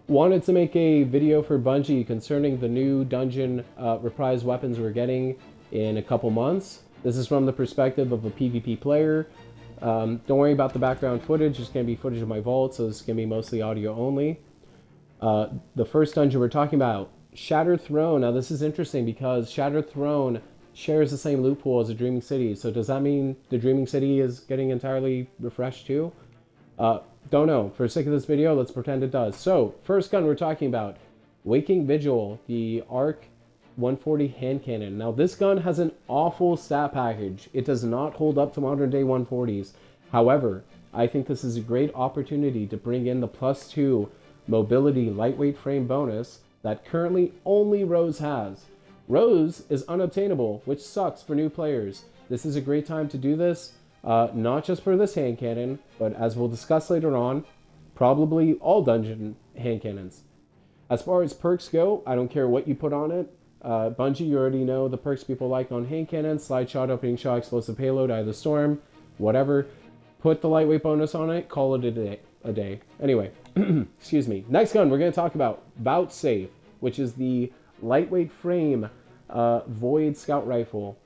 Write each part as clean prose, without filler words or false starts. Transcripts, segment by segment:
Wanted to make a video for Bungie concerning the new dungeon reprise weapons we're getting in a couple months. This is from the perspective of a PvP player. Don't worry about the background footage, it's going to be footage of my vault, so this is going to be mostly audio only. The first dungeon we're talking about, Shattered Throne. Now this is interesting because Shattered Throne shares the same loot pool as the Dreaming City, so does that mean the Dreaming City is getting entirely refreshed too? Don't know. For the sake of this video, let's pretend it does. So, first gun we're talking about, Waking Vigil, the ARC 140 hand cannon. Now, this gun has an awful stat package. It does not hold up to modern day 140s. However, I think this is a great opportunity to bring in the +2 mobility lightweight frame bonus that currently only Rose has. Rose is unobtainable, which sucks for new players. This is a great time to do this. Not just for this hand cannon, but as we'll discuss later on, probably all dungeon hand cannons. As far as perks go, I don't care what you put on it. Bungie, you already know the perks people like on hand cannons: slide shot, opening shot, explosive payload, eye of the storm, whatever. Put the lightweight bonus on it, call it a day. Anyway, excuse me. Next gun we're going to talk about, Vouchsafe, which is the lightweight frame Void Scout Rifle.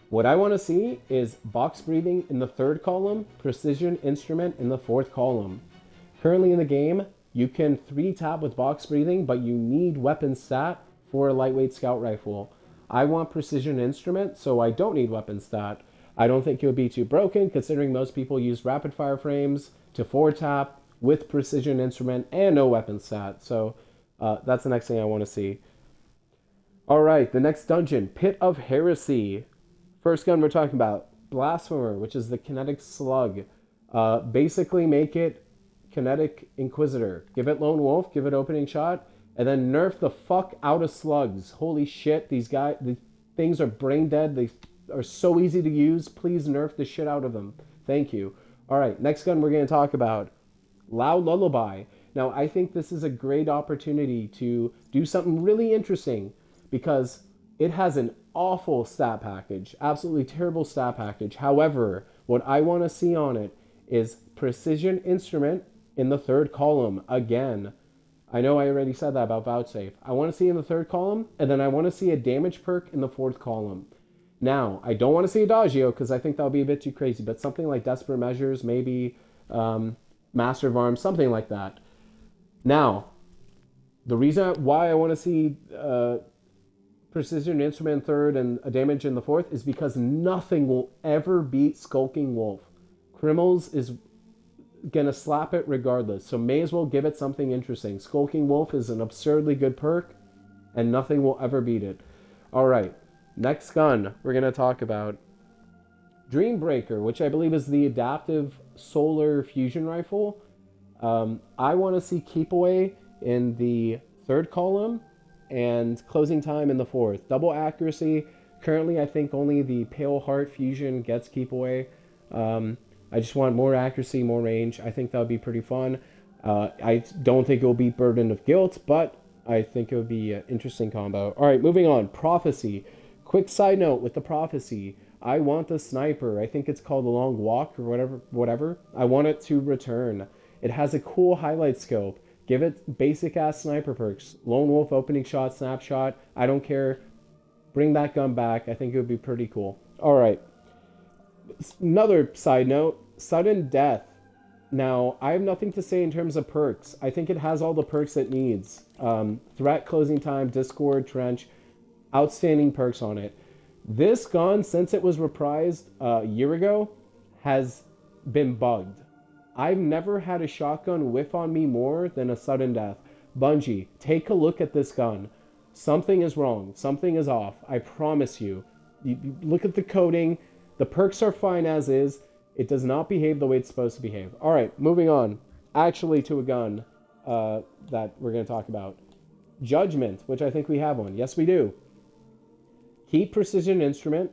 What I want to see is box breathing in the 3rd column, precision instrument in the 4th column. Currently in the game, you can 3-tap with box breathing, but you need weapon stat for a lightweight scout rifle. I want precision instrument, so I don't need weapon stat. I don't think it would be too broken, considering most people use rapid fire frames to 4-tap with precision instrument and no weapon stat. So that's the next thing I want to see. Alright, the next dungeon, Pit of Heresy. First gun we're talking about, Blasphemer, which is the kinetic slug. Basically make it kinetic Inquisitor. Give it Lone Wolf, give it opening shot, and then nerf the fuck out of slugs. Holy shit, these things are brain dead. They are so easy to use. Please nerf the shit out of them. Thank you. Alright, next gun we're going to talk about, Loud Lullaby. Now, I think this is a great opportunity to do something really interesting because it has an awful stat package, absolutely terrible stat package. However, what I want to see on it is precision instrument in the 3rd column again. I know I already said that about Vouchsafe. I want to see in the 3rd column, and then I want to see a damage perk in the 4th column. Now, I don't want to see Adagio because I think that would be a bit too crazy, but something like Desperate Measures, maybe Master of Arms, something like that. Now, the reason why I want to see precision instrument 3rd and a damage in the 4th is because nothing will ever beat Skulking Wolf. Criminals is gonna slap it regardless, so may as well give it something interesting. Skulking Wolf is an absurdly good perk, and nothing will ever beat it. Alright, next gun we're gonna talk about, Dreambreaker, which I believe is the adaptive solar fusion rifle. I want to see Keep Away in the 3rd column, and closing time in the 4th. Double accuracy. Currently, I think only the Pale Heart Fusion gets Keep Away. I just want more accuracy, more range. I think that would be pretty fun. I don't think it will be Burden of Guilt, but I think it would be an interesting combo. Alright, moving on. Prophecy. Quick side note with the Prophecy. I want the sniper. I think it's called the Long Walk or whatever. I want it to return. It has a cool highlight scope. Give it basic-ass sniper perks. Lone Wolf, opening shot, snapshot. I don't care. Bring that gun back. I think it would be pretty cool. Alright. Another side note. Sudden Death. Now, I have nothing to say in terms of perks. I think it has all the perks it needs. Threat, closing time, Discord, Trench. Outstanding perks on it. This gun, since it was reprised a year ago, has been bugged. I've never had a shotgun whiff on me more than a Sudden Death. Bungie, take a look at this gun. Something is wrong. Something is off. I promise you. You look at the coding. The perks are fine as is. It does not behave the way it's supposed to behave. Alright, moving on. Actually to a gun that we're going to talk about. Judgment, which I think we have one. Yes, we do. Keep precision instrument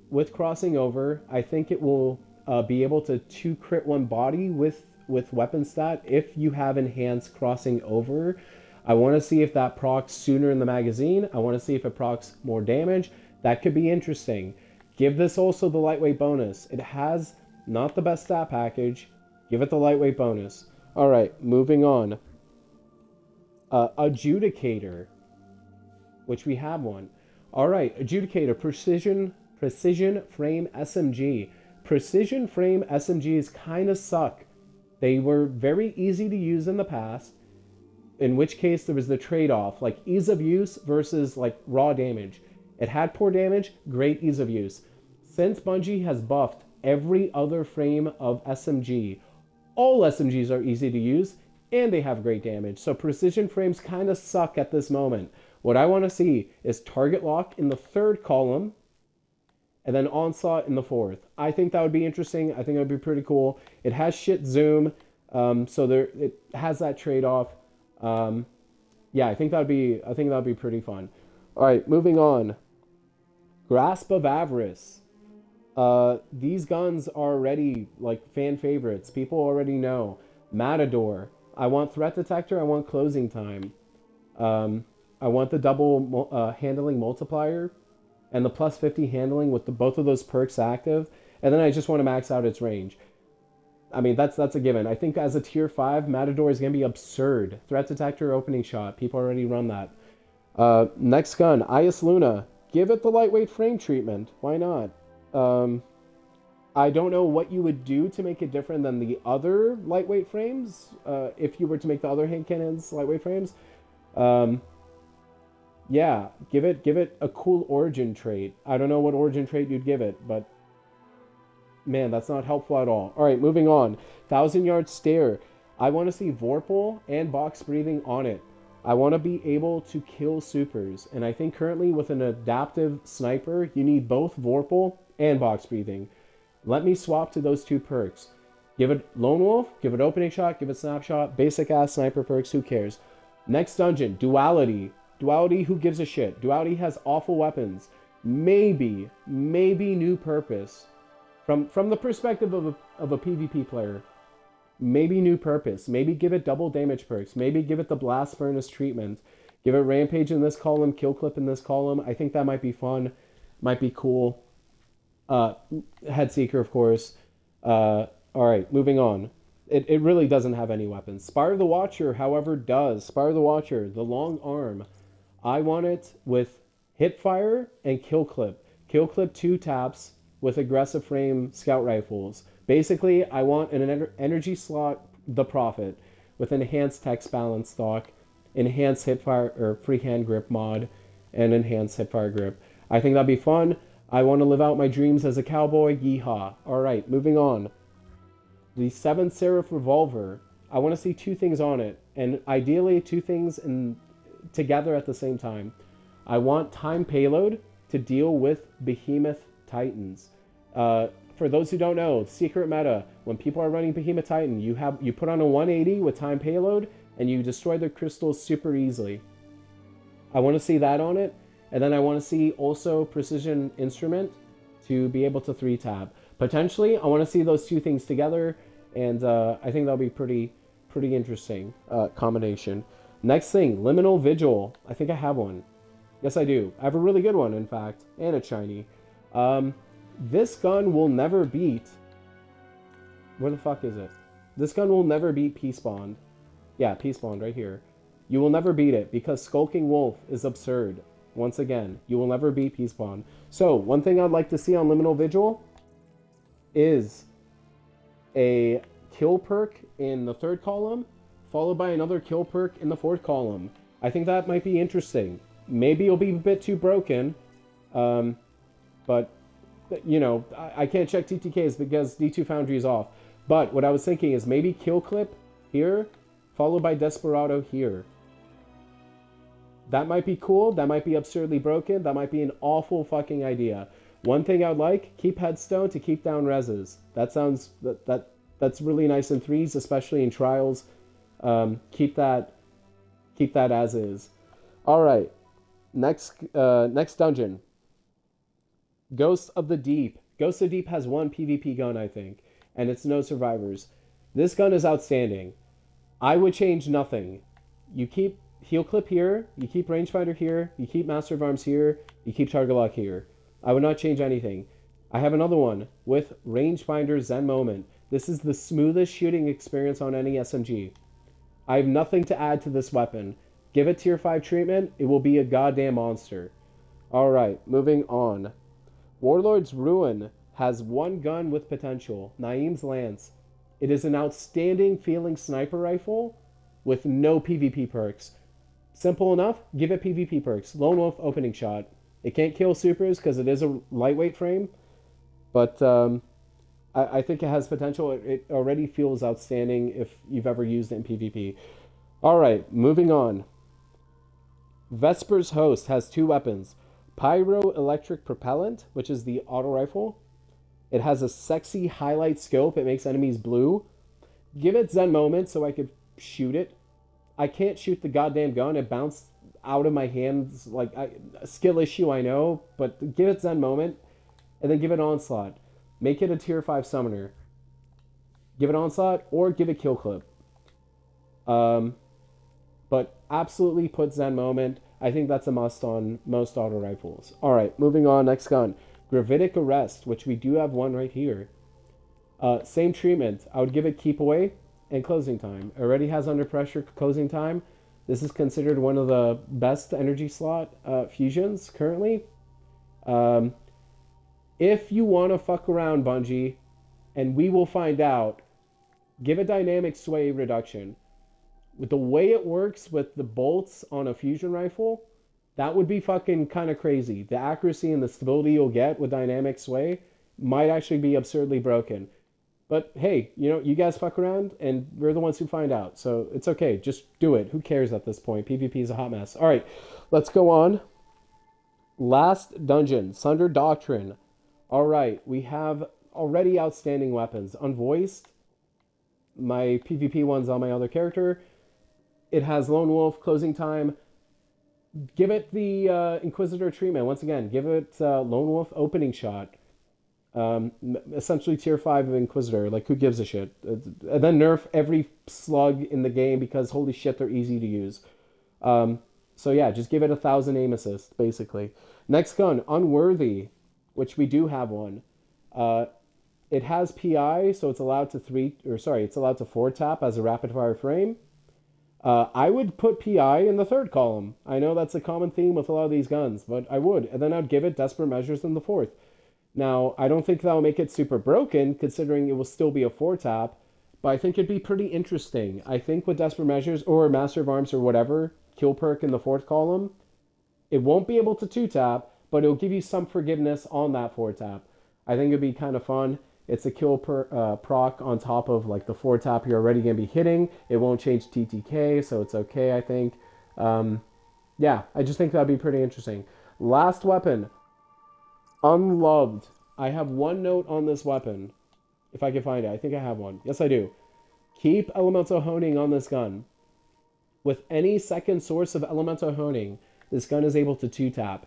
with crossing over. I think it will be able to 2 crit 1 body with weapon stat if you have enhanced crossing over. I want to see if that procs sooner in the magazine. I want to see if it procs more damage. That could be interesting. Give this also the lightweight bonus. It has not the best stat package. Give it the lightweight bonus. Alright, moving on. Adjudicator, which we have one. All right, Adjudicator, precision frame SMG. Precision frame SMGs kind of suck. They were very easy to use in the past, in which case there was the trade-off, like ease of use versus like raw damage. It had poor damage, great ease of use. Since Bungie has buffed every other frame of SMG, all SMGs are easy to use and they have great damage. So precision frames kind of suck at this moment. What I want to see is target lock in the third column and then onslaught in the fourth. I think that would be interesting. I think it would be pretty cool. It has shit zoom, so it has that trade-off. Yeah, I think that'd be pretty fun. All right, moving on. Grasp of Avarice. These guns are already like fan favorites. People already know. Matador. I want threat detector. I want closing time. I want the double handling multiplier and the plus 50 handling with both of those perks active. And then I just want to max out its range. I mean, that's a given. I think as a tier 5, Matador is going to be absurd. Threat detector, opening shot. People already run that. Next gun, Ias Luna. Give it the lightweight frame treatment. Why not? I don't know what you would do to make it different than the other lightweight frames. If you were to make the other hand cannons lightweight frames. Yeah, give it a cool origin trait. I don't know what origin trait you'd give it, but man, that's not helpful at all. All right, moving on. 1,000-yard stare. I want to see Vorpal and box breathing on it. I want to be able to kill supers, and I think currently with an adaptive sniper, you need both Vorpal and box breathing. Let me swap to those two perks. Give it Lone Wolf, give it opening shot, give it snapshot, basic ass sniper perks, who cares? Next dungeon, Duality. Duality, who gives a shit? Duality has awful weapons. Maybe new purpose. From the perspective of a PvP player, maybe new purpose. Maybe give it double damage perks. Maybe give it the blast furnace treatment. Give it rampage in this column, kill clip in this column. I think that might be fun. Might be cool. Headseeker, of course. All right, moving on. It really doesn't have any weapons. Spire the Watcher, however, does. Spire the Watcher, the long arm. I want it with hipfire and kill clip. Kill clip 2 taps with aggressive frame scout rifles. Basically, I want an energy slot, the Prophet, with enhanced text balance stock, enhanced hipfire or free hand grip mod, and enhanced hipfire grip. I think that'd be fun. I want to live out my dreams as a cowboy. Yeehaw. All right, moving on. The 7th Seraph Revolver. I want to see 2 things on it, and ideally 2 things together at the same time. I want time payload to deal with behemoth titans. For those who don't know, secret meta, when people are running behemoth titan, you put on a 180 with time payload and you destroy their crystals super easily. I want to see that on it, and then I want to see also precision instrument to be able to 3-tab. Potentially, I want to see those 2 things together, and I think that'll be pretty interesting combination. Next thing, Liminal Vigil. I think I have one. Yes, I do. I have a really good one, in fact, and it's shiny. This gun will never beat... Where the fuck is it? This gun will never beat Peace Bond. Yeah, Peace Bond right here. You will never beat it because Skulking Wolf is absurd. Once again, you will never beat Peace Bond. So, one thing I'd like to see on Liminal Vigil is a kill perk in the 3rd column, followed by another kill perk in the 4th column. I think that might be interesting. Maybe it'll be a bit too broken, but, you know, I can't check TTKs because D2 Foundry is off. But what I was thinking is maybe kill clip here, followed by Desperado here. That might be cool. That might be absurdly broken. That might be an awful fucking idea. One thing I would like, keep Headstone to keep down reses. That sounds... That's really nice in 3s, especially in trials. Keep that as is. All right. Next dungeon. Ghost of the Deep. Ghost of the Deep has 1 PvP gun, I think, and it's no survivors. This gun is outstanding. I would change nothing. You keep heal clip here, you keep rangefinder here, you keep Master of Arms here, you keep target lock here. I would not change anything. I have another one with rangefinder Zen Moment. This is the smoothest shooting experience on any SMG. I have nothing to add to this weapon. Give it tier 5 treatment, it will be a goddamn monster. Alright, moving on. Warlord's Ruin has one gun with potential, Naeem's Lance. It is an outstanding feeling sniper rifle with no PvP perks. Simple enough, give it PvP perks. Lone Wolf opening shot. It can't kill supers because it is a lightweight frame, but I think it has potential. It already feels outstanding if you've ever used it in PvP. Alright, moving on. Vesper's Host has two weapons. Pyro-electric propellant, which is the auto rifle. It has a sexy highlight scope. It makes enemies blue. Give it Zen Moment so I could shoot it. I can't shoot the goddamn gun. It bounced out of my hands. Like, a skill issue, I know. But give it Zen Moment. And then give it Onslaught. Make it a tier 5 summoner. Give it Onslaught or give it Kill Clip. But absolutely put Zen Moment. I think that's a must on most auto rifles. Alright, moving on. Next gun. Gravitic Arrest, which we do have one right here. Same treatment. I would give it Keep Away and Closing Time. It already has Under Pressure Closing Time. This is considered one of the best energy slot fusions currently. If you want to fuck around, Bungie, and we will find out, give a Dynamic Sway Reduction. With the way it works with the bolts on a fusion rifle, that would be fucking kind of crazy. The accuracy and the stability you'll get with Dynamic Sway might actually be absurdly broken. But hey, you know, you guys fuck around and we're the ones who find out. So it's okay. Just do it. Who cares at this point? PvP is a hot mess. All right, let's go on. Last dungeon, Sunder Doctrine. All right, we have already outstanding weapons. Unvoiced. My PvP one's on my other character. It has Lone Wolf, Closing Time. Give it the Inquisitor treatment. Once again, give it Lone Wolf opening shot. Essentially tier 5 of Inquisitor. Like, who gives a shit? And then nerf every slug in the game because holy shit, they're easy to use. So yeah, just give it 1,000 aim assist, basically. Next gun, Unworthy, which we do have one. It has PI, so it's allowed to 4 tap as a rapid fire frame. I would put PI in the third column. I know that's a common theme with a lot of these guns, but I would. And then I'd give it Desperate Measures in the fourth. Now, I don't think that'll make it super broken, considering it will still be a 4 tap, but I think it'd be pretty interesting. I think with Desperate Measures, or Master of Arms or whatever, kill perk in the fourth column, it won't be able to 2 tap, but it'll give you some forgiveness on that 4 tap. I think it'd be kind of fun. It's a kill proc on top of like the 4 tap you're already going to be hitting. It won't change TTK, so it's okay, I think. Yeah, I just think that'd be pretty interesting. Last weapon, Unloved. I have one note on this weapon. If I can find it. I think I have one. Yes, I do. Keep Elemental Honing on this gun. With any second source of Elemental Honing, this gun is able to 2 tap.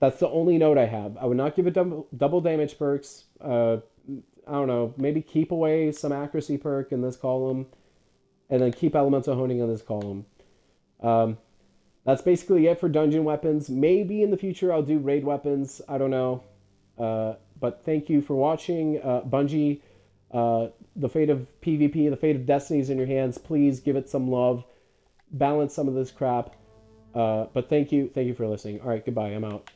That's the only note I have. I would not give it double damage perks. I don't know. Maybe keep away some accuracy perk in this column. And then keep Elemental Honing in this column. That's basically it for dungeon weapons. Maybe in the future I'll do raid weapons. I don't know. But thank you for watching. Bungie, the fate of PvP, the fate of Destiny is in your hands. Please give it some love. Balance some of this crap. But thank you. Thank you for listening. All right, goodbye. I'm out.